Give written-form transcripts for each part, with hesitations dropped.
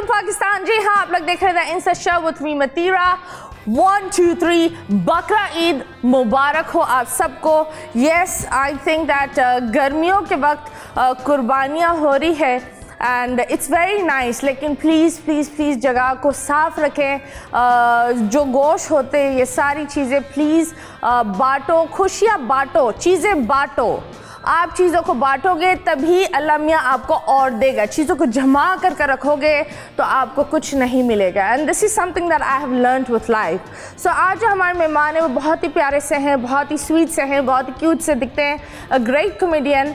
पाकिस्तान। जी हाँ, आप लोग देख रहे थे इंस्टा शो विद मी मतीरा। 1 2 3 बकरा ईद मुबारक हो आप सबको। यस, आई थिंक दैट गर्मियों के वक्त कुर्बानियाँ हो रही है एंड इट्स वेरी नाइस, लेकिन प्लीज़ प्लीज़ प्लीज़ जगह को साफ़ रखें। जो गोश्त होते हैं ये सारी चीज़ें प्लीज़ बांटो, खुशियाँ बांटो, चीज़ें बांटो। आप चीज़ों को बांटोगे तभी अल्लाह मियाँ आपको और देगा। चीज़ों को जमा कर रखोगे तो आपको कुछ नहीं मिलेगा। And this is something that I have learned with life. So आज जो हमारे मेहमान हैं वो बहुत ही प्यारे से हैं, बहुत ही स्वीट से हैं, बहुत ही क्यूट से दिखते हैं। अ ग्रेट कॉमेडियन,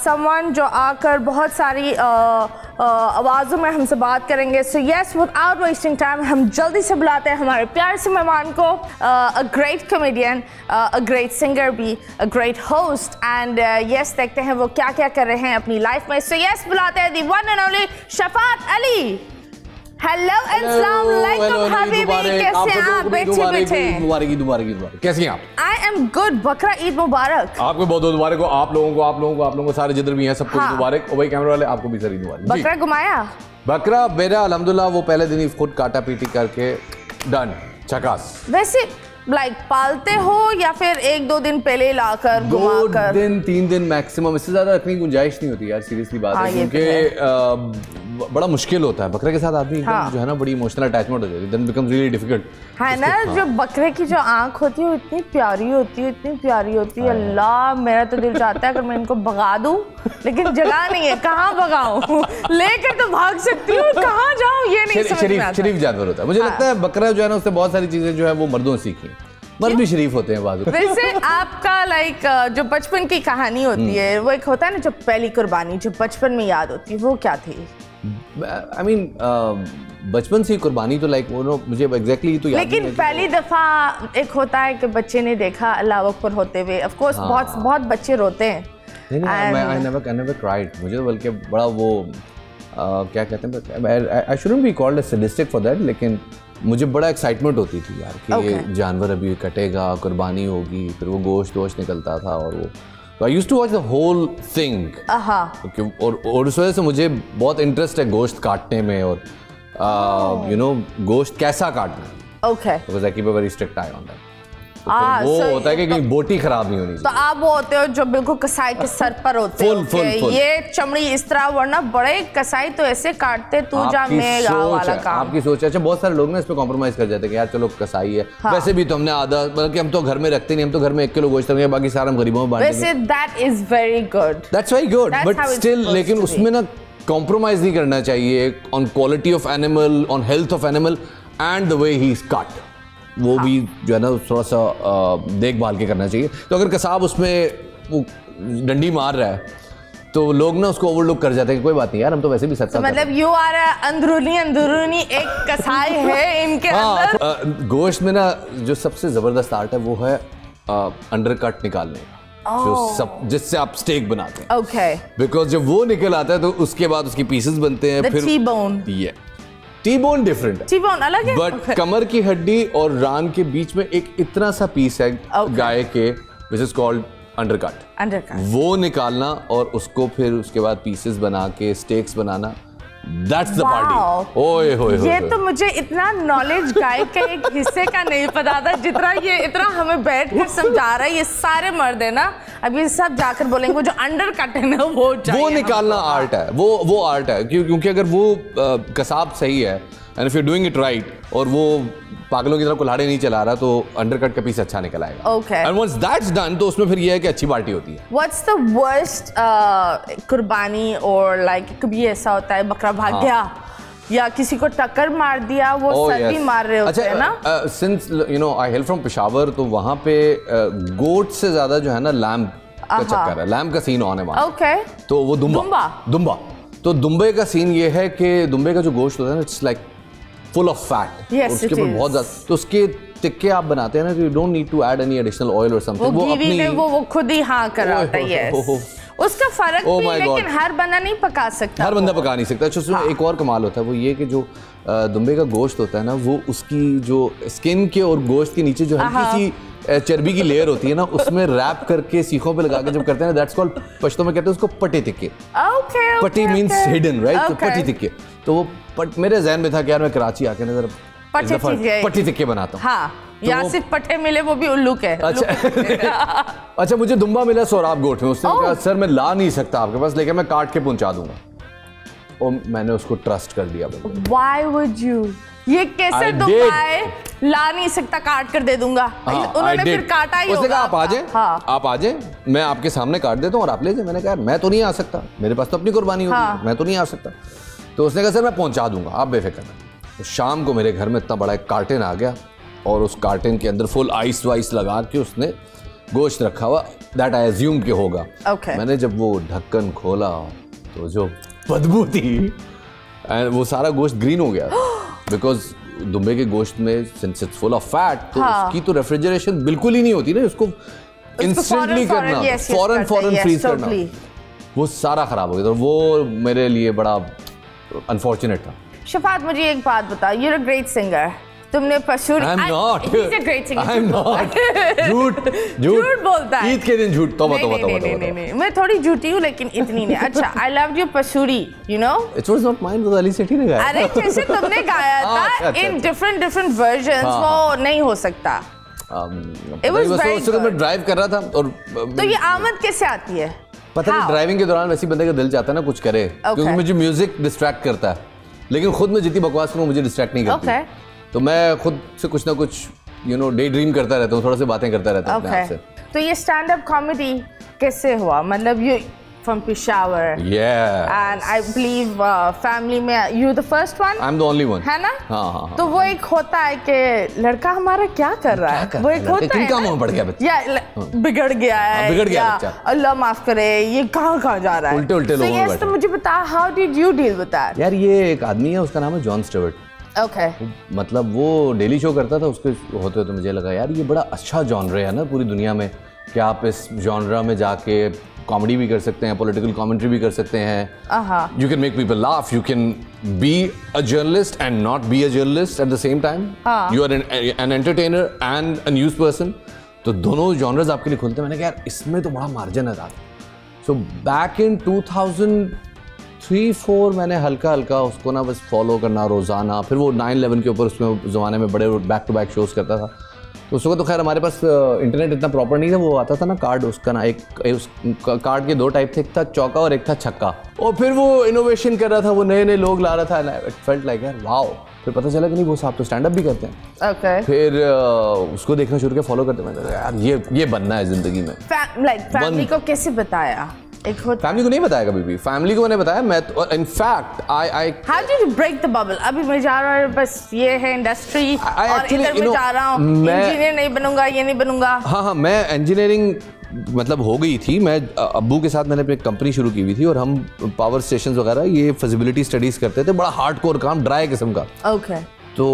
समवन जो आकर बहुत सारी आवाज़ों में हमसे बात करेंगे। So yes, without wasting time हम जल्दी से बुलाते हैं हमारे प्यारे से मेहमान को। A great comedian, a great singer भी, a great host and yes, देखते हैं वो क्या क्या कर रहे हैं अपनी लाइफ में। सो यस, बुलाते हैं the one and only Shafat Ali. Hello अस्सलाम वालेकुम हबीबी, कैसे हैं आप? बैठे मुबारक। कैसी हैं आप? I am good. बकरा ईद मुबारक। आपको बहुत बहुत मुबारक हो। आप लोगों को सारे जिधर भी हैं सबको मुबारक। और भाई कैमरा वाले आपको भी सारी मुबारक। बकरा घुमाया? बकरा मेरा अल्हम्दुलिल्लाह वो पहले दिन ही खुद काटा पीटी करके डन चकास। वैसे लाइक पालते हो या फिर 1-2 दिन पहले लाकर घुमाकर? 2 दिन 3 दिन मैक्सिमम, इससे ज्यादा रखने की गुंजाइश नहीं होती यार, सीरियसली बात है। क्योंकि बड़ा मुश्किल होता है बकरे के साथ आदमी जो है ना, बड़ी इमोशनल अटैचमेंट हो जाती है, देन बिकम्स रियली डिफिकल्ट है ना। जो बकरे की जो आंख होती है वो इतनी प्यारी होती है, इतनी प्यारी होती है। अल्लाह, मेरा तो दिल चाहता है अगर मैं इनको भगा दूं, लेकिन जगह नहीं है, कहाँ भगाऊं? लेकर तो भाग सकती हूँ, कहाँ जाऊँ ये नहीं समझ में आता। शरीफ जानवर होता है। मुझे लगता है बकरा जो है ना, उससे बहुत सारी चीजें जो है वो मर्दों से सीखी। मर्द भी शरीफ होते हैं बाजू। वैसे आपका लाइक जो बचपन की कहानी होती है, वो एक होता है ना, जो पहली कुर्बानी जो बचपन में याद होती है, वो क्या थी? I mean, बचपन से कुर्बानी तो लाइक वो मुझे एग्जैक्टली तो याद नहीं है। लेकिन पहली दफा एक होता है कि बच्चे ने देखा अल्लाह अकबर होते हुए। ऑफ कोर्स बहुत बच्चे रोते हैं। I never cried। मुझे बल्कि बड़ा वो क्या कहते हैं, I shouldn't be called a sadistic for that, लेकिन मुझे बड़ा एक्साइटमेंट होती थी यार कि ये जानवर अभी कटेगा, कुर्बानी होगी, फिर वो गोश्त निकलता था और वो तो I used to watch the whole thing। और उस वजह से मुझे बहुत इंटरेस्ट है गोश्त काटने में और you know गोश्त कैसा काटना है। Okay। Because I keep a very strict eye on that। वो होता है कि कहीं बोटी खराब नहीं होनी चाहिए। तो आप वो होते हो जो बिल्कुल कसाई के सर पर होते हो, ये चमड़ी इस तरह, वरना बड़े कसाई तो ऐसे काटते तू जा मैं वाला काम। आपकी सोच है। अच्छा, बहुत सारे लोग ना इस पे कॉम्प्रोमाइज कर जाते हैं कि यार चलो कसाई है, वैसे भी तो हमने आधा, बल्कि हम तो घर में रखते नहीं, हम तो घर में 1 किलो गोश्त रखेंगे, बाकी सारा हम गरीबों में बांटेंगे। वैसे that is very good, that's very good, but still लेकिन उसमें ना कॉम्प्रोमाइज नहीं करना चाहिए on quality of animal, on health of animal and the way he is cut. वो भी जो है ना थोड़ा सा देखभाल के करना चाहिए। तो अगर कसाब उसमें वो डंडी मार रहा है तो लोग ना उसको ओवरलुक कर जाते हैं कि कोई बात नहीं यार, हम तो वैसे भी सच्चा। मतलब यू आर अंदरूनी एक कसाई है इनके अंदर। गोश्त में ना जो सबसे जबरदस्त आर्ट है वो है अंडरकट निकालने, जिससे आप स्टेक बनाते हैं। ओके। बिकॉज जब वो निकल आता है तो उसके बाद उसकी पीसेस बनते हैं। फिर टी-बोन डिफरेंट है, टी-बोन अलग है, बट कमर की हड्डी और रान के बीच में एक इतना सा पीस है गाय के, विच इज कॉल्ड अंडरकट। वो निकालना और उसको फिर उसके बाद पीसेस बना के stakes banana, that's the party. ओए होए ये तो मुझे इतना नॉलेज गाय के एक हिस्से का नहीं पता था जितना ये इतना हमें बैठ कर समझा रहा है। ये सारे मर्द है ना, अभी सब जाकर बोलेंगे वो जो अंडरकट है ना वो निकालना आर्ट है, वो आर्ट है। क्योंकि अगर वो कसाब सही है and if you doing it right और वो पागलों की तरह कुल्हाड़े नहीं चला रहा, तो अंडरकट का पीस अच्छा निकल आएगा। Okay. And once that's done तो उसमें फिर ये है कि अच्छी पार्टी होती है। व्हाट्स द वर्स्ट कुर्बानी और लाइक कभी ऐसा होता है बकरा भाग गया या किसी को टक्कर मार दिया, वो सर भी मार रहे होते हैं ना। Since you know I hello from Peshawar, तो वहाँ पे गोट से ज्यादा जो है ना लैम्ब का चक्कर है, लैम्ब का सीन ऑन है वहाँ। ओके। तो वो दुम्बा तो दुम्बे का सीन ये है कि दुम्बे का जो गोश्त होता है ना, it's like full of fat. उसके ऊपर बहुत ज्यादा, तो उसके टिक्के आप बनाते हैं ना, you don't need to add any additional oil और समथिंग। वो अपनी वो खुद ही हाँ कराता है। उसका फर्क भी, लेकिन हर बंदा नहीं पका सकता, हर बंदा पका नहीं सकता। उसमें एक और कमाल होता है, वो ये कि जो दुम्बे का गोश्त होता है ना, वो उसकी जो स्किन के और गोश्त के नीचे जो हल्की सी चर्बी की लेयर होती है ना, उसमें रैप करके सीखों पे लगा के जब करते हैं, दैट्स कॉल्ड, पश्तो में कहते हैं उसको पटी तिक्के। पटी मींस हिडन, राइट? तो पटी तिक्के, तो वो मेरे ज़हन में था कि यार मैं कराची आके ना जरा पटी तिक्के बनाता हूँ। हाँ, यहाँ सिर्फ पट्टे मिले, वो भी उल्लू के। अच्छा, मुझे दुम्बा मिला सोराब गोट में, उसने कहा सर मैं ला नहीं सकता आपके पास, लेकिन मैं काट के पहुंचा दूंगा, और मैंने उसको ट्रस्ट कर दिया। Why would you? ये कैसे दुम्बा है, ला नहीं सकता, काट कर दे दूंगा। उन्होंने फिर काटा ही होगा। उसने कहा आप आ जाए, आप आ जाए, मैं आपके सामने काट देता हूँ और आप ले जाए। मैंने कहा मैं तो नहीं आ सकता, मेरे पास तो अपनी कुर्बानी होगी, मैं तो नहीं आ सकता। तो उसने कहा सर मैं पहुंचा दूंगा, आप बेफिक्र रहें। तो शाम को मेरे घर में इतना बड़ा एक कार्टन आ गया, और उस कार्टन के अंदर फुल आइस वाइस लगा के उसने गोश्त रखा हुआ, दैट आई अज्यूम के होगा। मैंने जब वो ढक्कन खोला तो जो बदबू थी, वो सारा गोश्त ग्रीन हो गया, बिकॉज दुम्बे के गोश्त में since it's full of fat, तो उसकी तो रेफ्रिजरेशन बिल्कुल ही नहीं होती ना, उसको इंस्टेंटली करना, फौरन फ्रीज करना, वो सारा खराब हो गया। तो वो मेरे लिए बड़ा अनफॉर्चुनेट था। शफात, मुझे एक बात बता, you are a great singer, तुमने Pasoori, I'm not. He's a great singer. I'm not. झूठ बोलता है। ईद के दिन झूठ। तो नहीं, मैं थोड़ी झूठी हूँ लेकिन इतनी नहीं। अच्छा, I loved your Pasoori, you know? It was not mine, वो अली सेठी ने गाया। अरे जैसे तुमने गाया था in different versions, वो नहीं हो सकता। It was very good. मैं ड्राइव कर रहा था, और तो ये आमद कैसे आती है? पता नहीं, ड्राइविंग के दौरान वैसे बंदे का दिल चाहता है ना कुछ करे, क्योंकि मुझे म्यूजिक डिस्ट्रैक्ट करता है, लेकिन खुद में जितनी बकवास करूँ मुझे डिस्ट्रैक्ट नहीं करती। तो मैं खुद से कुछ ना कुछ डे ड्रीम करता रहता हूँ, थोड़ा सी बातें करता रहता हूँ अपने आप से। तो ये स्टैंड अप कॉमेडी कैसे हुआ? मतलब you from Peshawar, and I believe family में you the first one, I am the only one, है ना? हाँ। तो वो एक होता है कि लड़का हमारा क्या कर रहा है, वो एक होता है काम पड़ गया बच्चा, या बिगड़ गया है, बच्चा, अल्लाह माफ करे, ये कहाँ जा रहा है, उल्टे लोगों में बैठे। तो मुझे बता, how did you deal with that? यार ये एक आदमी है, उसका नाम है जॉन स्टीवर्ट। मतलब वो डेली शो करता था, उसके होते तो मुझे लगा यार ये बड़ा अच्छा जॉनर है ना पूरी दुनिया में, कि आप इस जॉनरा में जाके कॉमेडी भी कर सकते हैं, पॉलिटिकल कमेंट्री भी कर सकते हैं, you can make people laugh, you can be a journalist and not be a journalist at the same time, you are an entertainer and a news person, तो दोनों जॉनर्स आपके लिए खुलते हैं। मैंने कहा यार इसमें तो बड़ा मार्जिन है। सो बैक इन 2003-4 मैंने हल्का हल्का उसको ना बस फॉलो करना रोज़ाना, फिर वो 9/11 के ऊपर उसमें ज़माने में बड़े बैक टू बैक शोज़ करता था। तो उस वक्त तो खैर हमारे पास इंटरनेट इतना प्रॉपर नहीं था, वो आता था ना कार्ड, उसका ना एक उस कार्ड के 2 टाइप थे, एक था चौका और एक था छक्का, और फिर वो इनोवेशन कर रहा था, वो नए लोग ला रहा था, इट फेल्ट लाइक यार वाओ। फिर पता चला कि नहीं वो साहब तो स्टैंड अप भी करते हैं। फिर उसको देखना शुरू किया, फॉलो करते, मैंने यार ये बनना है ज़िंदगी में। फैमिली को कैसे बताया? फैमिली को नहीं बताया कभी भी, फैमिली को मैंने बताया। मैं in fact I how did you break the bubble? अभी मैं जा रहा हूँ, बस ये है इंडस्ट्री, और इधर मैं जा रहा हूँ, इंजीनियर नहीं बनूंगा, ये नहीं बनूंगा। हाँ, मैं इंजीनियरिंग मतलब हो गई थी, मैं अब्बू के साथ मैंने अपनी कंपनी शुरू की हुई थी, और हम पावर स्टेशन वगैरह ये फिजिबिलिटी स्टडीज करते थे, बड़ा हार्डकोर काम, ड्राई किस्म का। तो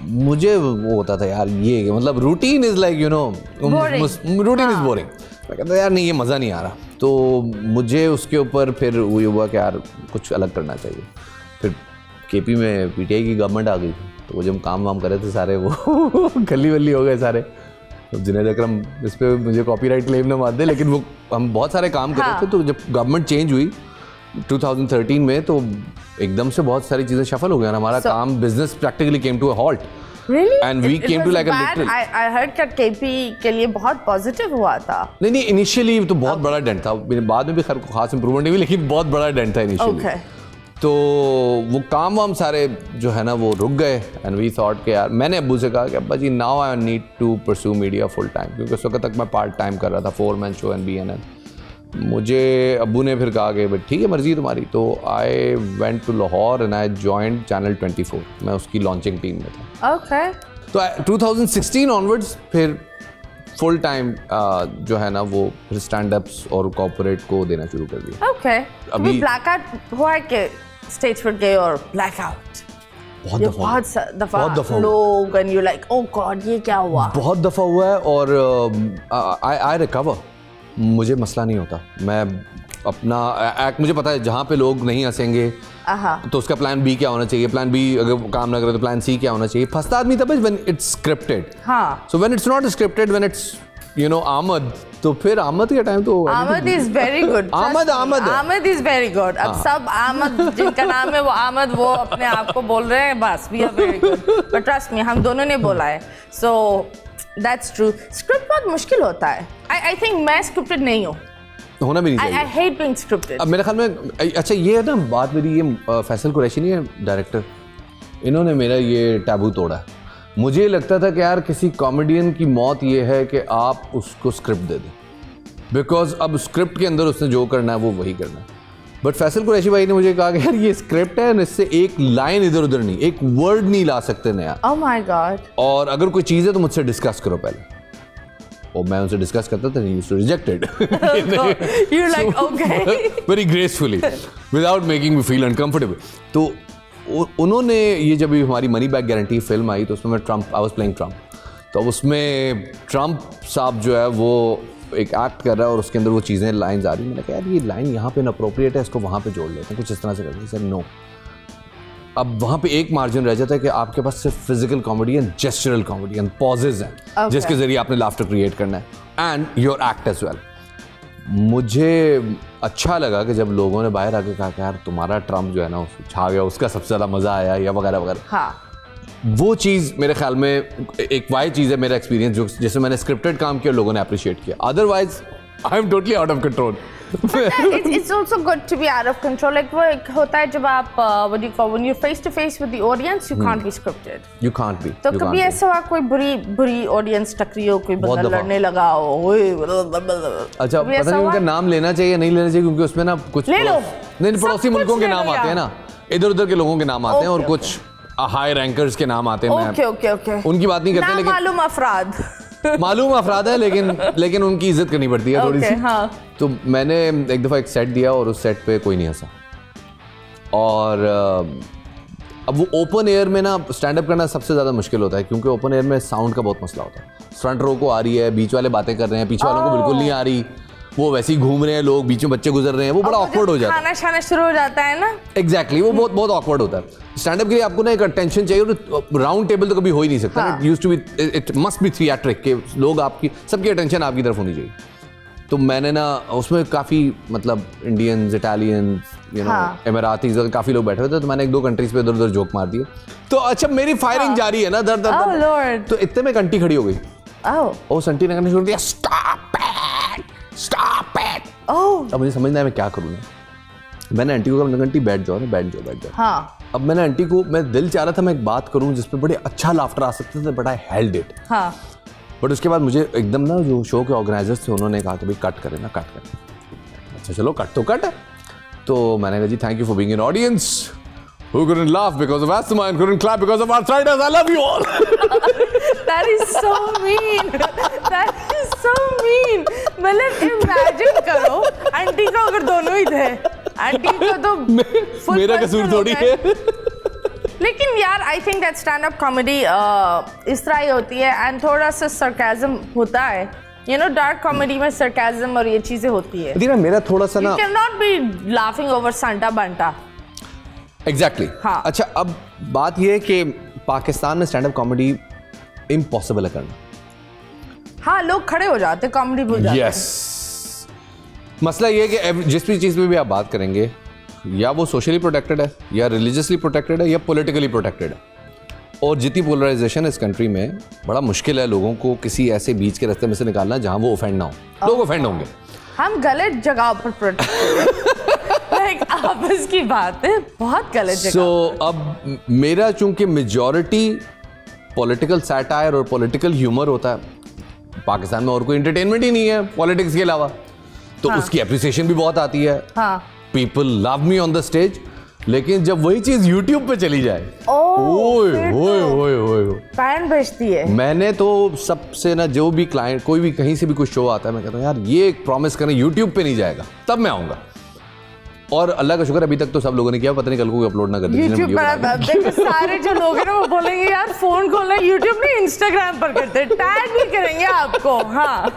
मुझे वो होता था यार ये मतलब routine is like routine is boring. मैं कहता यार नहीं, ये मज़ा नहीं आ रहा। तो मुझे उसके ऊपर फिर ये हुआ कि यार कुछ अलग करना चाहिए। फिर केपी में पीटीआई की गवर्नमेंट आ गई, तो वो जब काम वाम कर रहे थे सारे वो गली वली हो गए सारे। तो जुनैद अकरम इस पर मुझे कॉपीराइट क्लेम ना मार दे, लेकिन वो हम बहुत सारे काम कर रहे थे। तो जब गवर्नमेंट चेंज हुई 2013 में, तो एकदम से बहुत सारी चीज़ें शफल हो गया, हमारा काम, business practically came to a halt. Really? And we came to like a literal. I heard that KP के लिए बहुत पॉजिटिव हुआ था। नहीं, इनिशियली तो बहुत बड़ा डेंट था, मेरे बाद में भी खास इंप्रूवमेंट नहीं हुई, लेकिन बहुत बड़ा डेंट था इनिशियली। तो वो काम वाम सारे जो है ना वो रुक गए, एंड वी थॉट के यार, मैंने अब्बू से कहा कि अब्बा जी now I need to pursue media full time, क्योंकि उस वक्त तक मैं पार्ट टाइम कर रहा था 4-man शो एंड BNN। मुझे अब्बू ने फिर कहा कि भाई ठीक है मर्जी तुम्हारी। तो I went to Lahore and I joined channel 24, मैं उसकी लॉन्चिंग टीम में था। तो 2016 ऑनवर्ड्स फिर फुल टाइम जो है ना वो फिर स्टैंड अप्स और कॉर्पोरेट को देना शुरू कर दिया। अभी ब्लैकआउट हुआ है कि स्टेज पर गए और ब्लैकआउट बहुत दफा लोग and you like oh God ये क्या हुआ? बहुत दफा हुआ है, और आई रिकवर, मुझे मसला नहीं होता। मैं अपना एक्ट, मुझे पता है जहाँ पे लोग नहीं हंसेंगे तो उसका प्लान बी क्या होना चाहिए, प्लान बी अगर काम ना करे तो प्लान सी क्या होना चाहिए। फंसता आदमी तब है when it's scripted. So when it's not scripted, when it's you know आमद, तो फिर आमद का टाइम तो आमद इज वेरी गुड। आमद इज वेरी गुड। अब सब आमद जिनका नाम है वो आमद वो अपने आप को बोल रहे हैं, बस we are very good, but trust me हम दोनों ने बोला है। So that's true. स्क्रिप्ट बहुत मुश्किल होता है। आई थिंक मैं स्क्रिप्टेड नहीं हूँ, होना भी नहीं चाहिए। I hate being scripted. अब मेरे ख्याल में अच्छा ये है ना बात मेरी, ये फैसल कुरैशी नहीं है डायरेक्टर, इन्होंने मेरा ये टैबू तोड़ा। मुझे लगता था कि यार किसी कॉमेडियन की मौत ये है कि आप उसको स्क्रिप्ट दे दें, बिकॉज अब स्क्रिप्ट के अंदर उसने जो करना है वो वही करना है। बट फैसल कुरैशी भाई ने मुझे कहा कि यार ये स्क्रिप्ट है, इससे एक लाइन इधर उधर नहीं, एक वर्ड नहीं ला सकते नया। Oh my God. और अगर कोई चीज़ है तो मुझसे डिस्कस करो पहले। और मैं उनसे डिस्कस करता था, ही rejected You're like okay very gracefully without making me feel uncomfortable। तो उन्होंने ये जब हमारी मनी बैक गारंटी फिल्म आई तो उसमें मैं Trump, I was playing Trump, तो उसमें ट्रम्प साहब जो है वो एक एक्ट कर रहा है और उसके अंदर वो चीज़ें लाइंस आ रही। मैंने कहा यार ये लाइन यहाँ पे इनअप्रोप्रिएट है, इसको वहाँ पे जोड़ लेते हैं, कुछ इस तरह से करते हैं। सर नो, अब वहाँ पे एक मार्जिन रह जाता है कि आपके पास सिर्फ physical comedy and gestural comedy and poses हैं जिसके जरिए आपने लाफ्टर क्रिएट करना है and your act as well. मुझे अच्छा लगा कि जब लोगों ने बाहर आके कहा कि यार तुम्हारा ट्रम्प जो है ना छा गया, उसका सबसे ज़्यादा मज़ा आया या वगैरह वगैरह। वो चीज़ मेरे ख्याल में एक वाई चीज़ है मेरा एक्सपीरियंस, जो जिसमें मैंने स्क्रिप्टेड काम किया और लोगों ने अप्रिशिएट किया। Otherwise I am totally out of control. It's also good to be out of control. Like वो एक होता है जब आप what do you call when you're face to face with the audience, you can't be scripted. You can't be. तो कभी ऐसा हुआ कोई बुरी ऑडियंस टकरी हो, कोई बंदा लड़ने लगा हो? अच्छा पता नहीं उनका नाम लेना चाहिए नहीं लेना चाहिए, क्योंकि उसमें ना कुछ ले लो, नहीं पड़ोसी मुल्कों के नाम आते हैं ना, इधर उधर के लोगों के नाम आते हैं और कुछ हाई रैंकर्स के नाम आते हैं। ओके उनकी बात नहीं करते, लेकिन मालूम अफराद है, लेकिन उनकी इज्जत करनी पड़ती है थोड़ी सी। हाँ। तो मैंने एक दफ़ा एक सेट दिया और उस सेट पे कोई नहीं हंसा, और अब वो ओपन एयर में ना स्टैंड अप करना सबसे ज़्यादा मुश्किल होता है, क्योंकि ओपन एयर में साउंड का बहुत मसला होता है। फ्रंट रो को आ रही है, बीच वाले बातें कर रहे हैं, पीछे वालों को बिल्कुल नहीं आ रही, वो वैसे ही घूम रहे हैं लोग, बीच में बच्चे गुजर रहे हैं, वो बड़ा ऑकवर्ड हो जाता है, खाना शुरू हो जाता है ना। एग्जैक्टली वो बहुत ऑकवर्ड होता है। स्टैंड अप के लिए आपको ना एक अटेंशन चाहिए, और राउंड टेबल तो कभी हो ही नहीं सकता। It used to be, it must be theatric के लोग आपकी सबकी अटेंशन आपकी तरफ होनी चाहिए। तो मैंने ना उसमें काफ़ी मतलब इंडियंस, इटालियंस, यू नो एमिरातीज, काफ़ी लोग बैठे हुए थे, तो मैंने एक दो कंट्रीज पे इधर उधर जोक मार दिए। तो अच्छा मेरी फायरिंग जारी है ना, दर तो इतने में घंटी खड़ी हो गई। ओ संटी ने कहना शुरू किया, स्टॉप इट। अब मुझे समझना है मैं क्या करूँ। मैंने आंटी को कहा आंटी बैठ जाओ। हाँ। अब मैंने आंटी को, मैं दिल चाह रहा था मैं एक बात करूँ जिसपे बड़े अच्छा लाफ्टर आ सकते थे, बट आई हेल्ड इट। हाँ। बट उसके बाद मुझे एकदम ना जो शो के ऑर्गेनाइजर्स थे उन्होंने कहा था भाई कट करें। अच्छा चलो कट तो कट है। तो मैंने कहा जी thank you for being an audience who couldn't laugh because of asthma and couldn't clap because of arthritis. I love you all. That is so mean. That is so mean. मतलब imagine करो aunty को अगर दोनों ही थे, aunty को तो मेरा कसूर थोड़ी है। लेकिन यार आई think that stand up comedy इस तरह ही होती है, एंड थोड़ा सा सरकाज़म होता है, यू नो डार्क कॉमेडी में सरकाज़म और ये चीजें होती है। देखिए मेरा थोड़ा सा ना, you cannot be laughing over Santa Banta. Exactly. हाँ। अच्छा अब बात यह है कि पाकिस्तान में स्टैंड अप कॉमेडी इम्पॉसिबल है करना। हाँ लोग खड़े हो जाते, कॉमेडी भूल जाते। यस। मसला ये है कि जिस भी चीज़ में भी आप बात करेंगे, या वो सोशली प्रोटेक्टेड है, या रिलीजियसली प्रोटेक्टेड है, या पॉलिटिकली प्रोटेक्टेड है। और जितनी पोलराइजेशन है इस कंट्री में, बड़ा मुश्किल है लोगों को किसी ऐसे बीच के रास्ते में से निकालना जहाँ वो ऑफेंड ना हो। लोग ऑफेंड होंगे। हम गलत जगह पर प्रोटेक्ट आपस की बात है, बहुत गलत जगह। अब मेरा चूंकि मेजॉरिटी पॉलिटिकल सैटायर और पॉलिटिकल ह्यूमर होता है, पाकिस्तान में और कोई एंटरटेनमेंट ही नहीं है पॉलिटिक्स के अलावा, तो उसकी एप्रिसिएशन भी बहुत आती है। People love me on the stage, लेकिन जब वही चीज यूट्यूब पे चली जाए, पैन बजती है। मैंने तो सबसे ना, जो भी क्लाइंट कोई भी कहीं से भी कुछ शो आता है, मैं कहता हूँ यार ये एक प्रॉमिस करें यूट्यूब पे नहीं जाएगा, तब मैं आऊंगा। और अल्लाह का शुक्र अभी तक तो सब लोगों ने किया, पता नहीं कल को अपलोड ना कर दे YouTube पर। देखो सारे जो लोग हैं ना वो बोलेंगे यार फोन खोलना YouTube नहीं Instagram पर करते, टैग भी करेंगे आपको। हाँ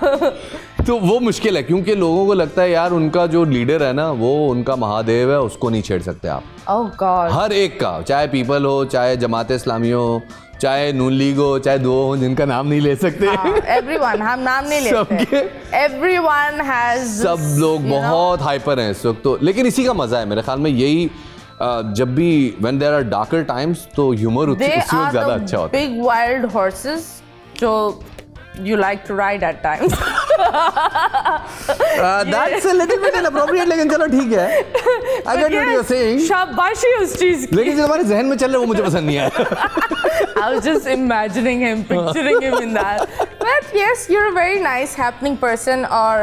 तो वो मुश्किल है क्योंकि लोगों को लगता है यार उनका जो लीडर है ना वो उनका महादेव है, उसको नहीं छेड़ सकते आप। ओह गॉड। हर एक का, चाहे पीपल हो, चाहे जमात इस्लामी हो, चाहे नून लीग हो, चाहे दो हो जिनका नाम नहीं ले सकते। एवरीवन, हम नाम नहीं लेते। एवरीवन हैज, सब लोग बहुत हाइपर हैं इस वक्त तो, लेकिन इसी का मजा है मेरे ख्याल में। यही जब भी when there are darker times तो ह्यूमर उसी वक्त ज्यादा अच्छा होता है। Big wild horses जो you like to ride at times. That's a little bit inappropriate, लेकिन चलो ठीक है। I get what you're saying. शाबाशी उस चीज की। लेकिन जो हमारे जहन में चल रहा है वो मुझे पसंद नहीं आया। I was just imagining him, picturing him in that. But yes, you're a very nice, happening person और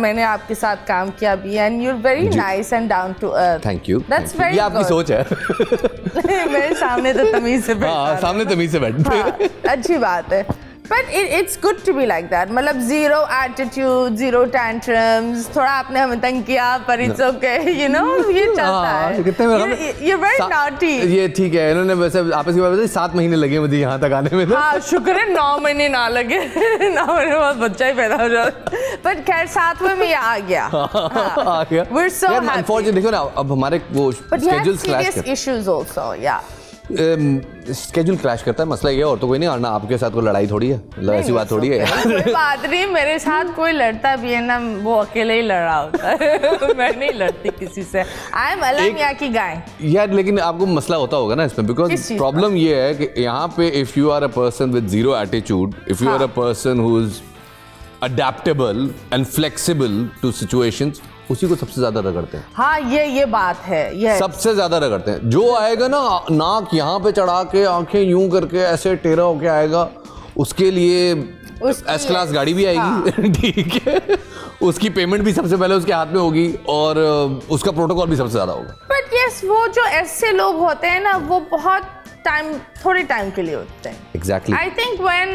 मैंने आपके साथ काम किया भी and you're very nice and down to earth. Thank you. That's very good. ये आपकी सोच है। मेरे सामने तो तमीज से बैठा। हाँ, सामने तमीज से बैठते। अच्छी बात है। But it's good to be like that. मतलब zero attitude, zero tantrums. थोड़ा आपने हमें तंग किया पर it's okay, you know, ये चलता है। You're very naughty. ये ठीक है, इन्होंने वैसे आपस की बात बताई 7 महीने लगे मुझे यहाँ तक आने में। हाँ शुक्र है 9 महीने ना लगे। 9 महीने बाद बच्चा ही पैदा हो जाता। But खैर 7वें में ये आ गया। आ गया। We're so happy. Unfortunately देखो ना अब हमारे वो schedules clash करते हैं। Serious issues also, yeah. Schedule clash करता है, मसला ये है और तो कोई नहीं, और ना आपके साथ कोई लड़ाई थोड़ी है, मतलब ऐसी बात थोड़ी है। कोई बात नहीं, मेरे साथ कोई लड़ता भी है ना वो अकेले ही लड़ रहा होता है। मैं नहीं लड़ती किसी से। आई एम अलमिया की गाय यार। लेकिन आपको मसला होता होगा ना इसमें, बिकॉज प्रॉब्लम ये है कि यहाँ पे if you are a person with zero attitude, if you are a person who is adaptable and flexible to situations, उसी को सबसे ज्यादा रगड़ते हैं। हाँ ये बात है, ये सबसे ज्यादा रगड़ते हैं। जो आएगा ना नाक यहाँ पे चढ़ा के, आंखें यूं करके ऐसे टेढ़ा होके आएगा, उसके लिए एस क्लास गाड़ी भी आएगी। हाँ। ठीक है, उसकी पेमेंट भी सबसे पहले उसके हाथ में होगी और उसका प्रोटोकॉल भी सबसे ज्यादा होगा। बट यस, वो जो ऐसे लोग होते हैं ना वो बहुत थोड़े टाइम के लिए होते हैं। Exactly. I think when